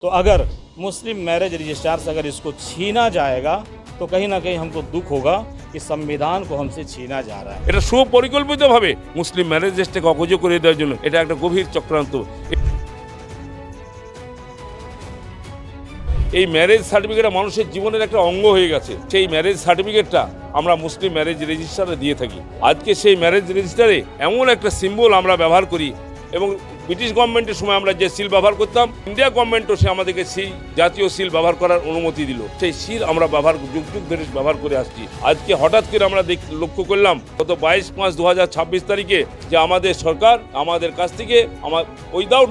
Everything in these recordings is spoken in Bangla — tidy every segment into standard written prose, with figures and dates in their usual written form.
तो अगर मुस्लिम मैरिज रजिस्ट्रार से अगर इसको छीना जाएगा तो कहीं ना कहीं हमको दुख होगा कि संविधान को हमसे छीना जा रहा है। এটা সুপরিকল্পিতভাবে মুসলিম ম্যারেজ রেজিস্ট্রারকে অকেজো করে দেওয়ার জন্য এটা একটা গভীর চক্রান্ত। এই ম্যারেজ সার্টিফিকেটটা মানুষের জীবনের একটা অঙ্গ হয়ে গেছে। সেই ম্যারেজ সার্টিফিকেটটা আমরা মুসলিম ম্যারেজ রেজিস্ট্রারে দিয়ে থাকি। আজকে সেই ম্যারেজ রেজিস্ট্রারে এমন একটা সিম্বল আমরা ব্যবহার করি এবং ব্রিটিশ গভর্নমেন্টের সময় আমরা যে সিল ব্যবহার করতাম, ইন্ডিয়া গভর্নমেন্টও সে আমাদেরকে সেই জাতীয় সিল ব্যবহার করার অনুমতি দিল। সেই সিল আমরা যুগ যুগ ধরে ব্যবহার করে আসছি। আজকে হঠাৎ করে আমরা লক্ষ্য করলাম গত 22/5/2026 তারিখে যে আমাদের সরকার আমাদের কাছ থেকে উইদাউট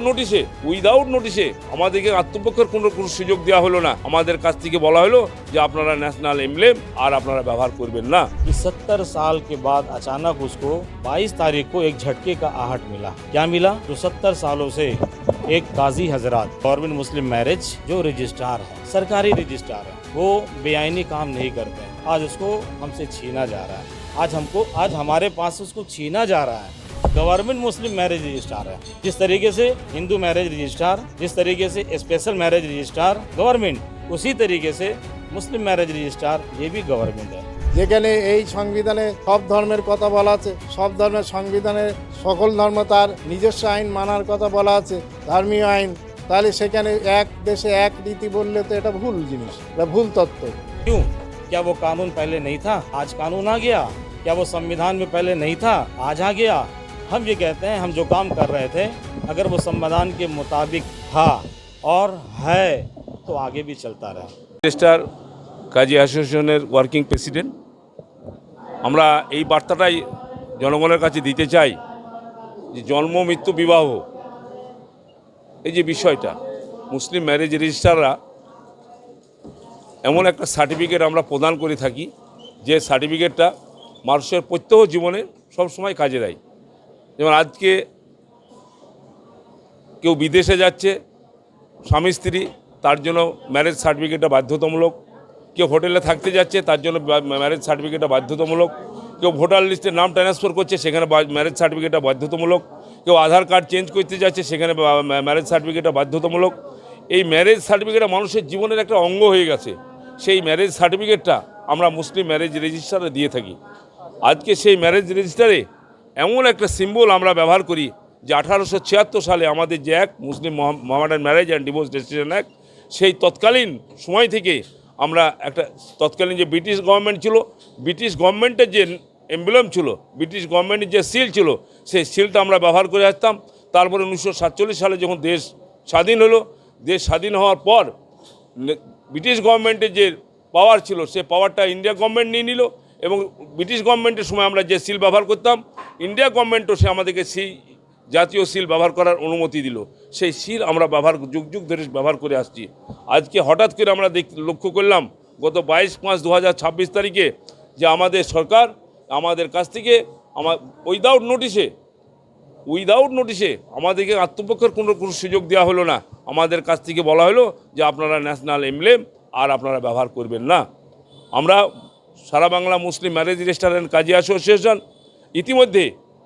নোটিশে আমাদেরকে আত্মপক্ষের কোনো সুযোগ দেওয়া হলো না। আমাদের কাছ থেকে বলা হলো যে আপনারা ন্যাশনাল এমব্লেম আর আপনারা ব্যবহার করবেন না। 70 साल के बाद अचानक उसको 22 तारीख को एक झटके का आहट मिला। क्या मिला? जो 70 सालों से एक काजी हजरात गवर्नमेंट मुस्लिम मैरिज जो रजिस्ट्रार है, सरकारी रजिस्ट्रार है, वो बेआईनी काम नहीं करते हैं। आज उसको हमसे छीना जा रहा है। आज हमारे पास उसको छीना जा रहा है। गवर्नमेंट मुस्लिम मैरिज रजिस्ट्रार है। जिस तरीके से हिंदू मैरिज रजिस्ट्रार, जिस तरीके से स्पेशल मैरिज रजिस्ट्रार गवर्नमेंट, उसी तरीके से मुस्लिम मैरिज रजिस्ट्रार ये भी गवर्नमेंट है। যেখানে এই সংবিধানে সব ধর্মের কথা বলা আছে, সব ধর্মের সংবিধানে সকল ধর্ম তার নিজস্ব আইন মানার কথা বলা আছে, ধর্মীয় আইন, তাহলে সেখানে এক দেশে এক রীতি বললে তো এটা ভুল জিনিস, এটা ভুল তত্ত্ব। क्यों? क्या वो कानून पहले नहीं था? आज कानून आ गया। क्या वो संविधान में पहले नहीं था? आज आ गया। हम ये कहते हैं हम जो काम कर रहे थे अगर वो संविधान के मुताबिक था और है तो आगे भी चलता रहा। রেজিস্ট্রার কাজী অ্যাসোসিয়েশনের ওয়ার্কিং প্রেসিডেন্ট, আমরা এই বার্তাটাই জনগণের কাছে দিতে চাই যে জন্ম মৃত্যু বিবাহ এই যে বিষয়টা, মুসলিম ম্যারেজ রেজিস্ট্রাররা এমন একটা সার্টিফিকেট আমরা প্রদান করে থাকি যে সার্টিফিকেটটা মানুষের প্রত্যহ জীবনে সবসময় কাজে দেয়। যেমন আজকে কেউ বিদেশে যাচ্ছে স্বামী স্ত্রী, তার জন্য ম্যারেজ সার্টিফিকেটটা বাধ্যতামূলক। কেউ হোটেলে থাকতে যাচ্ছে তার জন্য ম্যারেজ সার্টিফিকেটটা বাধ্যতামূলক। কেউ ভোটার লিস্টে নাম ট্রান্সফার করছে সেখানে ম্যারেজ সার্টিফিকেটটা বাধ্যতামূলক। কেউ আধার কার্ড চেঞ্জ করতে যাচ্ছে সেখানে ম্যারেজ সার্টিফিকেটটা বাধ্যতামূলক। এই ম্যারেজ সার্টিফিকেটটা মানুষের জীবনের একটা অঙ্গ হয়ে গেছে। সেই ম্যারেজ সার্টিফিকেটটা আমরা মুসলিম ম্যারেজ রেজিস্ট্রারে দিয়ে থাকি। আজকে সেই ম্যারেজ রেজিস্ট্রারে এমন একটা সিম্বল আমরা ব্যবহার করি যে 1876 সালে আমাদের যে act, Muslim Mohammedan marriage and divorce registration act, সেই তৎকালীন সময় থেকে আমরা একটা তৎকালীন যে ব্রিটিশ গভর্নমেন্ট ছিল, ব্রিটিশ গভর্নমেন্টের যে এমব্লেম ছিল, ব্রিটিশ গভর্নমেন্টের যে সিল ছিল, সেই সিলটা আমরা ব্যবহার করে আসতাম। তারপরে 1947 সালে যখন দেশ স্বাধীন হলো, দেশ স্বাধীন হওয়ার পর ব্রিটিশ গভর্নমেন্টের যে পাওয়ার ছিল সে পাওয়ারটা ইন্ডিয়া গভর্নমেন্ট নিয়ে নিল এবং ব্রিটিশ গভর্নমেন্টের সময় আমরা যে সিল ব্যবহার করতাম, ইন্ডিয়া গভর্নমেন্টও সে আমাদেরকে সেই জাতীয় সিল ব্যবহার করার অনুমতি দিল। সেই সিল আমরা যুগ যুগ ধরে ব্যবহার করে আসছি। আজকে হঠাৎ করে আমরা লক্ষ্য করলাম গত 22/5/2026 তারিখে যে আমাদের সরকার আমাদের কাছ থেকে উইদাউট নোটিশে আমাদেরকে আত্মপক্ষের কোনো সুযোগ দেওয়া হলো না। আমাদের কাছ থেকে বলা হলো যে আপনারা ন্যাশনাল এমব্লেম আর আপনারা ব্যবহার করবেন না। আমরা সারা Bangla Muslim marriage registrar and Qazi association ইতিমধ্যে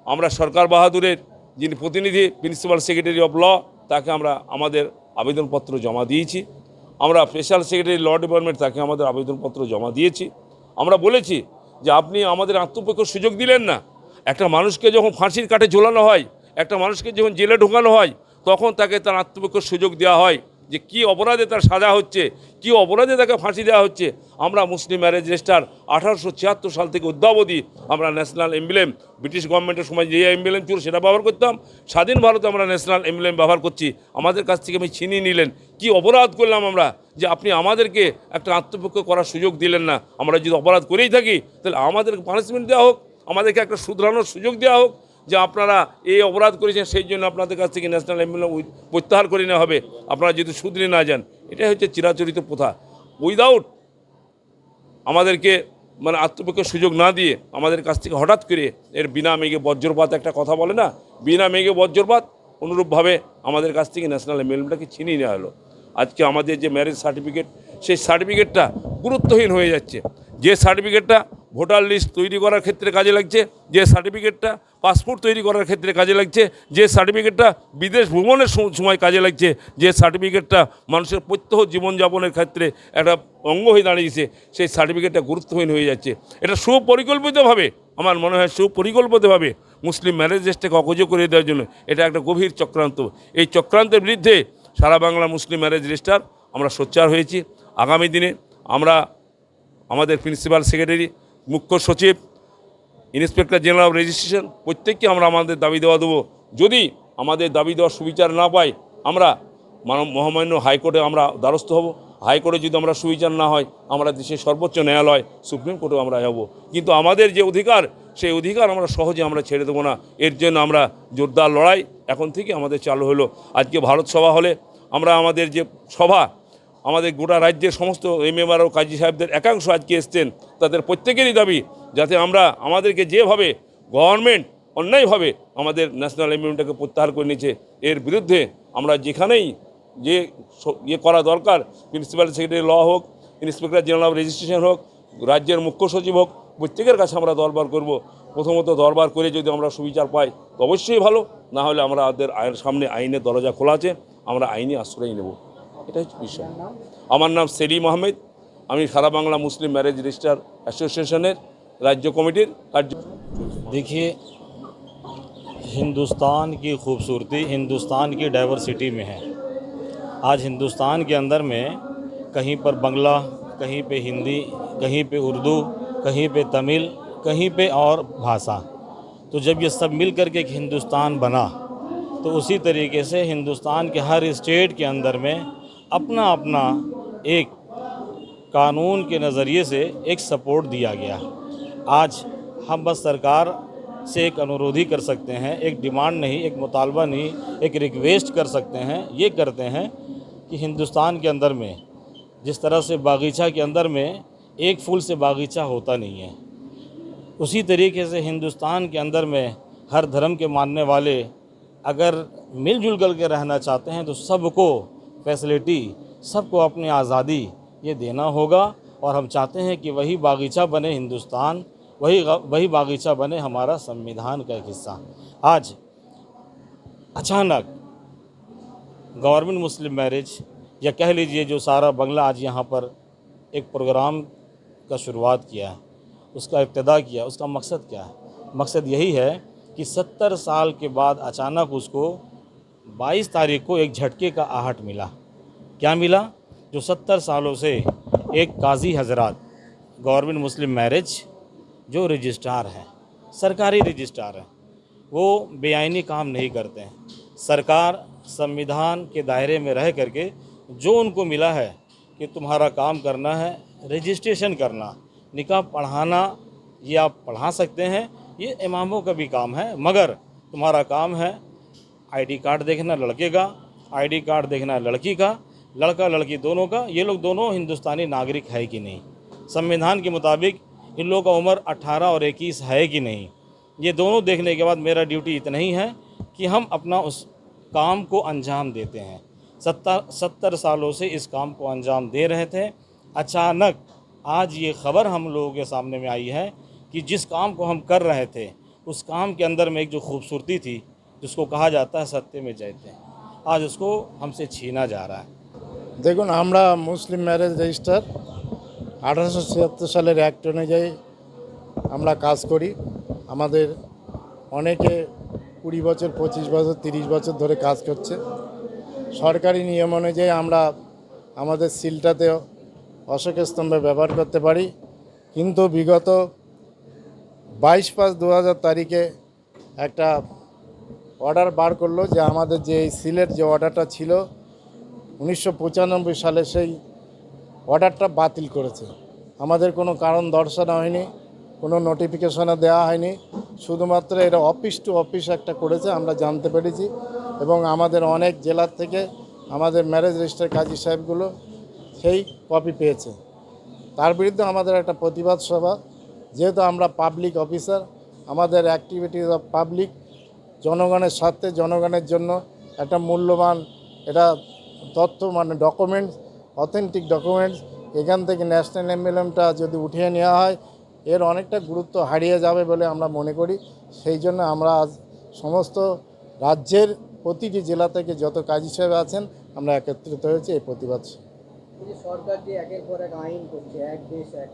আমরা সরকার বাহাদুরের যিনি প্রতিনিধি প্রিন্সিপাল সেক্রেটারি অফ ল, তাকে আমরা আমাদের আবেদনপত্র জমা দিয়েছি। আমরা স্পেশাল সেক্রেটারি ল ডিপার্টমেন্ট, তাকে আমাদের আবেদনপত্র জমা দিয়েছি। আমরা বলেছি যে আপনি আমাদের আত্মপক্ষের সুযোগ দিলেন না। একটা মানুষকে যখন ফাঁসির কাঠে ঝোলানো হয়, একটা মানুষকে যখন জেলে ঢোকানো হয়, তখন তাকে তার আত্মপক্ষের সুযোগ দেওয়া হয় যে কী অপরাধে তার সাজা হচ্ছে, কী অপরাধে তাকে ফাঁসি দেওয়া হচ্ছে। আমরা মুসলিম ম্যারেজ রেজিস্ট্রার 1876 সাল থেকে অদ্যাবধি আমরা ন্যাশনাল এমব্লেম, ব্রিটিশ গভর্নমেন্টের সময় যে এমব্লেম ছিল সেটা ব্যবহার করতাম, স্বাধীন ভারতে আমরা ন্যাশনাল এমব্লেম ব্যবহার করছি। আমাদের কাছ থেকে ছিনিয়ে নিলেন। কি অপরাধ করলাম আমরা যে আপনি আমাদেরকে একটা আত্মপক্ষ করার সুযোগ দিলেন না? আমরা যদি অপরাধ করেই থাকি তাহলে আমাদেরকে পানিশমেন্ট দেওয়া হোক, আমাদেরকে একটা শুধরানোর সুযোগ দেওয়া হোক যে আপনারা এই অপরাধ করেছেন, সেই জন্য আপনাদের কাছ থেকে ন্যাশনাল এমব্লেম প্রত্যাহার করে নেওয়া হবে, আপনারা যদি শুধরে না যান। এটাই হচ্ছে চিরাচরিত প্রথা। উইদাউট আমাদেরকে আত্মপক্ষের সুযোগ না দিয়ে আমাদের কাছ থেকে হঠাৎ করে এর বিনা মেঘে বজ্রপাত একটা কথা বলে না, বিনা মেঘে বজ্রপাত, অনুরূপভাবে আমাদের কাছ থেকে ন্যাশনাল এমব্লেমটাকে ছিনিয়ে নেওয়া হলো। আজকে আমাদের যে ম্যারেজ সার্টিফিকেট, সেই সার্টিফিকেটটা গুরুত্বহীন হয়ে যাচ্ছে। যে সার্টিফিকেটটা ভোটার লিস্ট তৈরি করার ক্ষেত্রে কাজে লাগছে যে সার্টিফিকেটটা, পাসপোর্ট তৈরি করার ক্ষেত্রে কাজে লাগছে যে সার্টিফিকেটটা, বিদেশ ভ্রমণের সময় কাজে লাগছে যে সার্টিফিকেটটা, মানুষের প্রত্যহ জীবনযাপনের ক্ষেত্রে একটা অঙ্গ হয়ে দাঁড়িয়েছে, সেই সার্টিফিকেটটা গুরুত্বহীন হয়ে যাচ্ছে। এটা সুপরিকল্পিতভাবে, আমার মনে হয় সুপরিকল্পিতভাবে মুসলিম ম্যারেজ রেজিস্ট্রিকে অকেজ করে দেওয়ার জন্য এটা একটা গভীর চক্রান্ত। এই চক্রান্তের বিরুদ্ধে সারা বাংলা মুসলিম ম্যারেজ রেজিস্ট্রার আমরা সোচ্চার হয়েছি। আগামী দিনে আমরা আমাদের প্রিন্সিপাল সেক্রেটারি, মুখ্য সচিব, ইন্সপেক্টর জেনারেল অফ রেজিস্ট্রেশন প্রত্যেককে আমরা আমাদের দাবি দেওয়া দেবো। যদি আমাদের দাবি দেওয়ার সুবিচার না পাই, আমরা মহামান্য হাইকোর্টে আমরা দ্বারস্থ হব। হাইকোর্টে যদি আমরা সুবিচার না হয়, আমরা দেশের সর্বোচ্চ ন্যায়ালয় সুপ্রিম কোর্টেও আমরা যাব। কিন্তু আমাদের যে অধিকার, সেই অধিকার আমরা সহজে আমরা ছেড়ে দেবো না। এর জন্য আমরা জোরদার লড়াই এখন থেকে আমাদের চালু হলো। আজকে ভারত সভা হলে আমরা আমাদের যে সভা, আমাদের গোটা রাজ্যের সমস্ত এমএমআর ও কাজী সাহেবদের একাংশ আজকে এসছেন, তাদের প্রত্যেকেরই দাবি যাতে আমরা আমাদেরকে যেভাবে গভর্নমেন্ট অন্যায়ভাবে আমাদের ন্যাশনাল এমএমটাকে প্রত্যাহার করে নিয়েছে, এর বিরুদ্ধে আমরা যেখানেই যে ইয়ে করা দরকার, প্রিন্সিপাল সেক্রেটারি ল হোক, ইন্সপেক্টর জেনারেল অফ রেজিস্ট্রেশন হোক, রাজ্যের মুখ্য সচিব হোক, প্রত্যেকের কাছে আমরা দরবার করব। প্রথমত দরবার করে যদি আমরা সুবিচার পাই তো অবশ্যই ভালো, না হলে আমরা আমাদের আইনের সামনে আইনের দরজা খোলা আছে, আমরা আইনি আশ্রয় নেব। এটা হচ্ছে বিষয়। আমার নাম সেলিম আহমেদ, আমি সারা বাংলা মুসলিম ম্যারেজ রেজিস্ট্রার অ্যাসোসিয়েশনের राज्य कमेटी कार्य। देखिए, हिंदुस्तान की खूबसूरती हिंदुस्तान की डाइवर्सिटी में है। आज हिंदुस्तान के अंदर में कहीं पर बंगला, कहीं पे हिंदी, कहीं पे उर्दू, कहीं पे तमिल, कहीं पे और भाषा। तो जब ये सब मिल कर के एक हिंदुस्तान बना, तो उसी तरीके से हिंदुस्तान के हर स्टेट के अंदर में अपना अपना एक कानून के नज़रिए से एक सपोर्ट दिया गया। आज हम बस सरकार से एक अनुरोध ही कर सकते हैं, एक डिमांड नहीं, एक मुतालबा नहीं, एक रिक्वेस्ट कर सकते हैं। ये करते हैं कि हिंदुस्तान के अंदर में जिस तरह से बागीचा के अंदर में एक फूल से बागीचा होता नहीं है, उसी तरीके से हिंदुस्तान के अंदर में हर धर्म के मानने वाले अगर मिलजुल कर के रहना चाहते हैं तो सबको फैसिलिटी, सबको अपनी आज़ादी ये देना होगा। और हम चाहते हैं कि वही बागीचा बने हिंदुस्तान, वही बागीचा बने हमारा संविधान का एक हिस्सा। आज अचानक गवर्नमेंट मुस्लिम मैरिज, या कह लीजिए जो सारा बंगला आज यहाँ पर एक प्रोग्राम का शुरुआत किया है, उसका इब्तिदा किया, उसका मकसद क्या है? मकसद यही है कि 70 साल के बाद अचानक उसको 22 तारीख को एक झटके का आहट मिला। क्या मिला? जो 70 सालों से एक काजी हजरात, गवर्नमेंट मुस्लिम मैरिज जो रजिस्ट्रार हैं, सरकारी रजिस्ट्रार हैं, वो बेआईनी काम नहीं करते हैं। सरकार संविधान के दायरे में रह करके जो उनको मिला है कि तुम्हारा काम करना है रजिस्ट्रेशन करना, निकाह पढ़ाना, ये आप पढ़ा सकते हैं, ये इमामों का भी काम है, मगर तुम्हारा काम है आईडी कार्ड देखना लड़के का, आईडी कार्ड देखना लड़की का, लड़का लड़की दोनों का। ये लोग दोनों हिंदुस्तानी नागरिक है कि नहीं, संविधान के मुताबिक इन लोगों का उम्र 18 और 21 है कि नहीं, ये दोनों देखने के बाद मेरा ड्यूटी इतना ही है कि हम अपना उस काम को अंजाम देते हैं। 70 सालों से इस काम को अंजाम दे रहे थे। अचानक आज ये ख़बर हम लोगों के सामने में आई है कि जिस काम को हम कर रहे थे उस काम के अंदर में एक जो खूबसूरती थी, जिसको कहा जाता है सत्य में जयते, आज उसको हमसे छीना जा रहा है। দেখুন, আমরা মুসলিম ম্যারেজ রেজিস্টার 1876 সালের অ্যাক্ট অনুযায়ী আমরা কাজ করি। আমাদের অনেকে 20 বছর, 25 বছর, 30 বছর ধরে কাজ করছে। সরকারি নিয়ম অনুযায়ী আমরা আমাদের সিলটাতে অশোক স্তম্ভে ব্যবহার করতে পারি, কিন্তু বিগত 22/5/2000 তারিখে একটা অর্ডার বার করলো যে আমাদের যে এই সিলের যে অর্ডারটা ছিল 1995 সালে, সেই অর্ডারটা বাতিল করেছে। আমাদের কোনো কারণ দর্শানো হয়নি, কোনো নোটিফিকেশনও দেওয়া হয়নি, শুধুমাত্র এটা অফিস টু অফিস একটা করেছে, আমরা জানতে পেরেছি। এবং আমাদের অনেক জেলার থেকে আমাদের ম্যারেজ রেজিস্টার কাজী সাহেবগুলো সেই কপি পেয়েছে। তার বিরুদ্ধে আমাদের একটা প্রতিবাদ সভা, যেহেতু আমরা পাবলিক অফিসার, আমাদের অ্যাক্টিভিটিস অফ পাবলিক, জনগণের স্বার্থে, জনগণের জন্য একটা মূল্যবান এটা তথ্য, মানে ডকুমেন্টস, অথেন্টিক ডকুমেন্টস, এখান থেকে ন্যাশনাল এমব্লেমটা যদি উঠিয়ে নেওয়া হয় এর অনেকটা গুরুত্ব হারিয়ে যাবে বলে আমরা মনে করি। সেই জন্য আমরা আজ সমস্ত রাজ্যের প্রতিটি জেলা থেকে যত কাজী সাহেব আছেন আমরা একত্রিত হয়েছি এই প্রতিবাদ। এই যে সরকার যে একের পর এক আইন করছে, এক দেশ এক